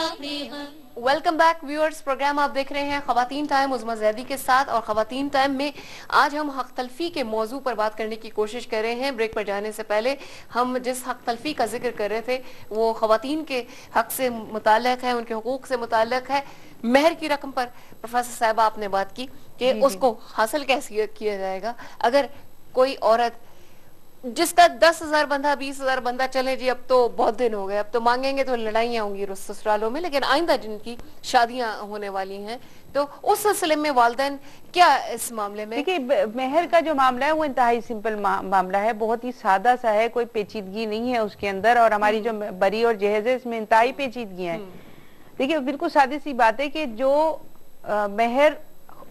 Welcome back viewers, programme आप देख रहे हैं खवातीन टाइम उज़्मा ज़ैदी के साथ। और खवातीन टाइम में आज हम हक तलफी के मौजू पर बात करने की कोशिश कर रहे हैं। ब्रेक पर जाने से पहले हम जिस हक तलफी का जिक्र कर रहे थे वो खवातीन के हक से मुताल्लिक़ है, उनके हुकूक से मुताल्लिक़ है। मेहर की रकम पर प्रोफेसर साहिबा आपने बात की कि उसको हासिल कैसे किया जाएगा। अगर कोई औरत जिसका 10,000 बंदा 20,000 बंदा, चले जी अब तो बहुत दिन हो गए, अब तो मांगेंगे तो लड़ाइयाँ होंगी ससुरालों में, लेकिन आइंदा जिनकी शादियां होने वाली हैं तो उस सिलसिले में वालिदैन क्या इस मामले में? देखिए, मेहर का जो मामला है वो इंतहाई सिंपल मामला है, बहुत ही सादा सा है, कोई पेचीदगी नहीं है उसके अंदर। और हमारी जो बरी और जहेज है इसमें इंतहाई पेचीदगियां हैं। देखिए, बिल्कुल सादी सी बात है कि जो मेहर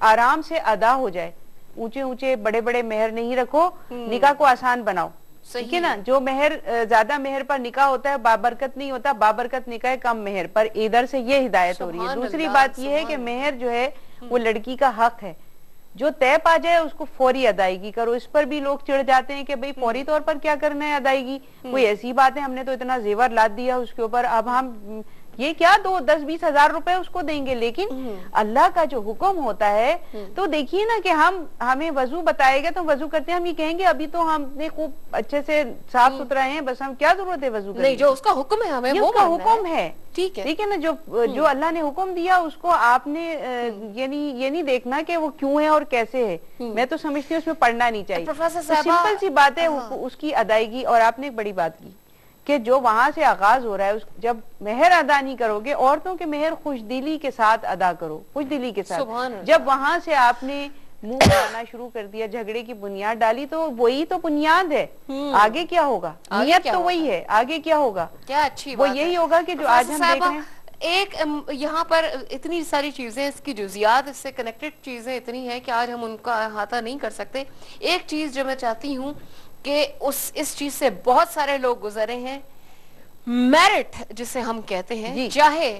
आराम से अदा हो जाए, ऊंचे ऊंचे बड़े बड़े मेहर नहीं रखो, निकाह को आसान बनाओ, ठीक है ना। जो मेहर ज्यादा मेहर पर निकाह होता है बाबरकत नहीं होता, बाबरकत निकाह कम मेहर पर। इधर से ये हिदायत हो रही है। दूसरी बात ये है कि मेहर जो है वो लड़की का हक है, जो तय पा जाए उसको फौरी अदायगी करो। इस पर भी लोग चिढ़ जाते हैं कि भाई फौरी तौर पर क्या करना है अदायगी, कोई ऐसी बात है, हमने तो इतना जेवर लाद दिया उसके ऊपर, अब हम ये क्या 2-10-20 हजार रुपए उसको देंगे। लेकिन अल्लाह का जो हुक्म होता है, तो देखिए ना कि हमें वजू बताएगा तो वजू करते हैं, हम ये कहेंगे अभी तो हमने खूब अच्छे से साफ सुथरा है, बस हम क्या जरूरत है वजू करने, नहीं, जो उसका हुक्म है हमें वो उसका हुक्म है, ठीक है ना। जो अल्लाह ने हुक्म दिया उसको आपने ये नहीं देखना कि वो क्यों है और कैसे है। मैं तो समझती हूँ उसमें पढ़ना नहीं चाहिए। तो सिंपल सी बात है उसकी अदायगी। और आपने एक बड़ी बात की कि जो वहां से आगाज हो रहा है, जब मेहर अदा नहीं करोगे, औरतों के मेहर खुशदिली के साथ अदा करो, खुशदिली के साथ। जब वहां से आपने मुंह बनाना शुरू कर दिया, झगड़े की बुनियाद डाली, तो वही तो बुनियाद है। आगे क्या होगा, नियत तो वही है, आगे क्या होगा, क्या अच्छी वो यही होगा कि जो आज हम देख रहे हैं। एक यहाँ पर इतनी सारी चीजें, इसकी जुजियात, इससे कनेक्टेड चीजें इतनी हैं कि आज हम उनका अहाता नहीं कर सकते। एक चीज जो मैं चाहती हूँ कि इस चीज से बहुत सारे लोग गुजरे हैं, मेरिट जिसे हम कहते हैं, चाहे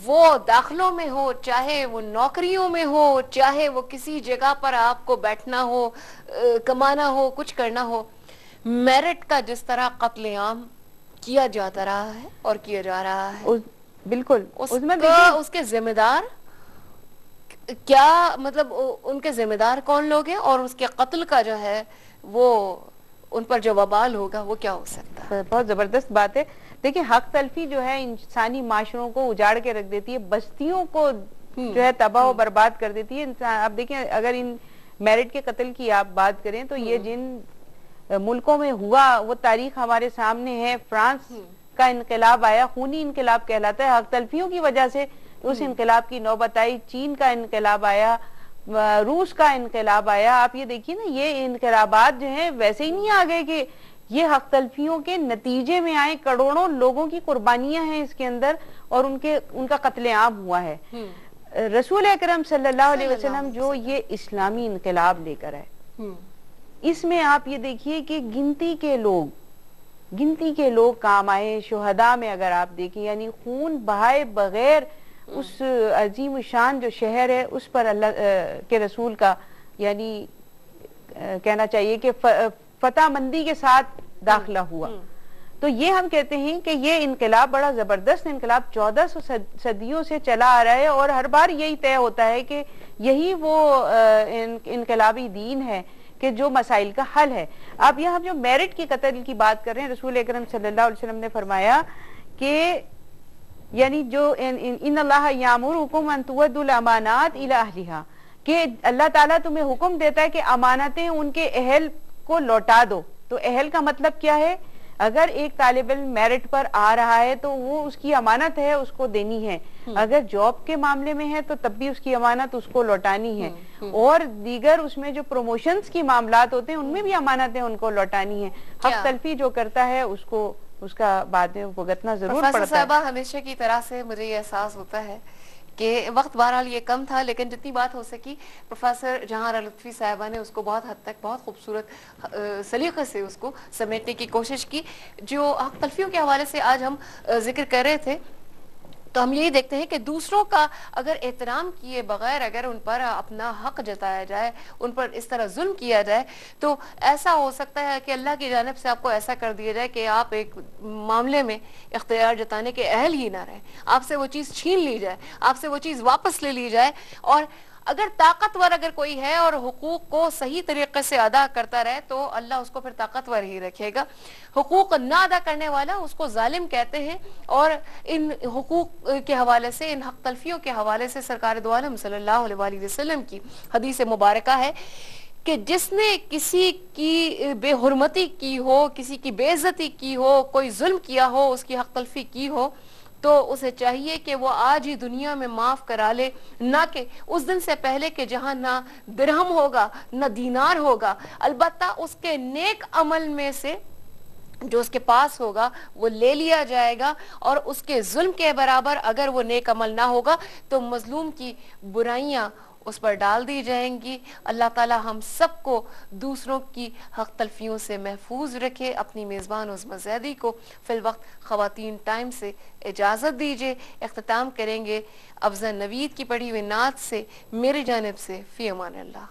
वो दाखिलों में हो, चाहे वो नौकरियों में हो, चाहे वो किसी जगह पर आपको बैठना हो, कमाना हो, कुछ करना हो, मेरिट का जिस तरह कत्लेआम किया जाता रहा है और किया जा रहा है, बिल्कुल उसके जिम्मेदार क्या, मतलब उनके जिम्मेदार कौन लोग हैं और उसके कत्ल का जो है वो उन पर जो वबाल होगा वो क्या हो सकता है। बहुत जबरदस्त बात है। देखिए, हक तलफी जो है इंसानी माशरों को उजाड़ के रख देती है, बस्तियों को जो है तबाह और बर्बाद कर देती है। आप देखिए, अगर इन मेरिट के कत्ल की आप बात करें तो ये जिन मुल्कों में हुआ वो तारीख हमारे सामने है। फ्रांस का इनकलाब आया, खूनी इनकलाब कहलाता है, हक तलफियों की वजह से उस इनकलाब की नौबत आई। चीन का इनकलाब आया, रूस का इनकलाब आया। आप ये देखिए ना, ये इनकलाबात जो हैं वैसे ही नहीं आ गए कि ये हक तलफियों के नतीजे में आए। करोड़ों लोगों की कुर्बानियां हैं इसके अंदर और उनका कत्लेआम हुआ है। रसूल अकरम सल्लल्लाहु अलैहि वसल्लम जो ये इस्लामी इनकलाब लेकर आए, इसमें आप ये देखिए कि गिनती के लोग काम आए। शुहदा में अगर आप देखें, यानी खून बहाए बगैर उस अजीम शान जो शहर है उस पर अल्लाह के रसूल का, यानी कहना चाहिए कि फतहमंदी के साथ दाखिला हुआ। तो ये हम कहते हैं कि ये इनकलाब बड़ा जबरदस्त इनकलाब 1400 सदियों से चला आ रहा है और हर बार यही तय होता है कि यही वो इनकलाबी दीन है कि जो मसाइल का हल है। अब यहाँ जो मेरिट की कत्ल की बात कर रहे हैं, रसूल अकरम सल्लल्लाहु अलैहि वसल्लम ने फरमाया कि यानी जो इन्नल्लाह यामुरुकुम अन तुअद्दुल अमानात इला अहलिहा, कि अल्लाह ताला तुम्हें हुक्म देता है कि अमानतें उनके अहल को लौटा दो। तो अहल का मतलब क्या है? अगर एक तालिब इल्म मेरिट पर आ रहा है तो वो उसकी अमानत है, उसको देनी है। अगर जॉब के मामले में है तो तब भी उसकी अमानत उसको लौटानी है। और दीगर उसमें जो प्रमोशंस की मामलात होते हैं उनमें भी अमानतें उनको लौटानी है। हक तलफी जो करता है उसको उसका बाद में भुगतना जरूर पड़ता है। साहिबा, हमेशा की तरह से मुझे ये एहसास होता है कि वक्त बहरहाल ये कम था, लेकिन जितनी बात हो सकी प्रोफेसर जहां लुत्फी साहिबा ने उसको बहुत हद तक बहुत खूबसूरत सलीके से उसको समेटने की कोशिश की। जो हक तलफियों के हवाले से आज हम जिक्र कर रहे थे, تو ہم یہی دیکھتے ہیں کہ دوسروں کا اگر احترام کیے بغیر اگر ان پر اپنا حق جتایا جائے، ان پر اس طرح ظلم کیا جائے، تو ایسا ہو سکتا ہے کہ اللہ کی جانب سے آپ کو ایسا کر دیا جائے کہ آپ ایک معاملے میں اختیار جتانے کے اہل ہی نہ رہیں، آپ سے وہ چیز چھین لی جائے، آپ سے وہ چیز واپس لے لی جائے۔ اور اگر طاقتور اگر کوئی ہے اور حقوق کو صحیح طریقے سے ادا کرتا رہے تو اللہ اس کو پھر طاقتور ہی رکھے گا۔ حقوق نہ ادا کرنے والا اس کو ظالم کہتے ہیں۔ اور ان حقوق کے حوالے سے، ان حق تلفیوں کے حوالے سے سرکار دو عالم صلی اللہ علیہ وآلہ وسلم کی حدیث مبارکہ ہے کہ جس نے کسی کی بے حرمتی کی ہو، کسی کی بے عزتی کی ہو، کوئی ظلم کیا ہو، اس کی حق تلفی کی ہو، تو اسے چاہیے کہ وہ آج ہی دنیا میں معاف کرا لے، نہ کہ اس دن سے پہلے کہ جہاں نہ درہم ہوگا نہ دینار ہوگا، البتہ اس کے نیک عمل میں سے جو اس کے پاس ہوگا وہ لے لیا جائے گا، اور اس کے ظلم کے برابر اگر وہ نیک عمل نہ ہوگا تو مظلوم کی برائیاں اس پر ڈال دی جائیں گی۔ اللہ تعالی ہم سب کو دوسروں کی حق تلفیوں سے محفوظ رکھے۔ اپنی میزبان عظمیٰ زیدی کو فی الوقت خواتین ٹائم سے اجازت دیجیے۔ اختتام کریں گے افضل نوید کی پڑھی ہوئی نعت سے۔ میری جانب سے فی امان اللہ۔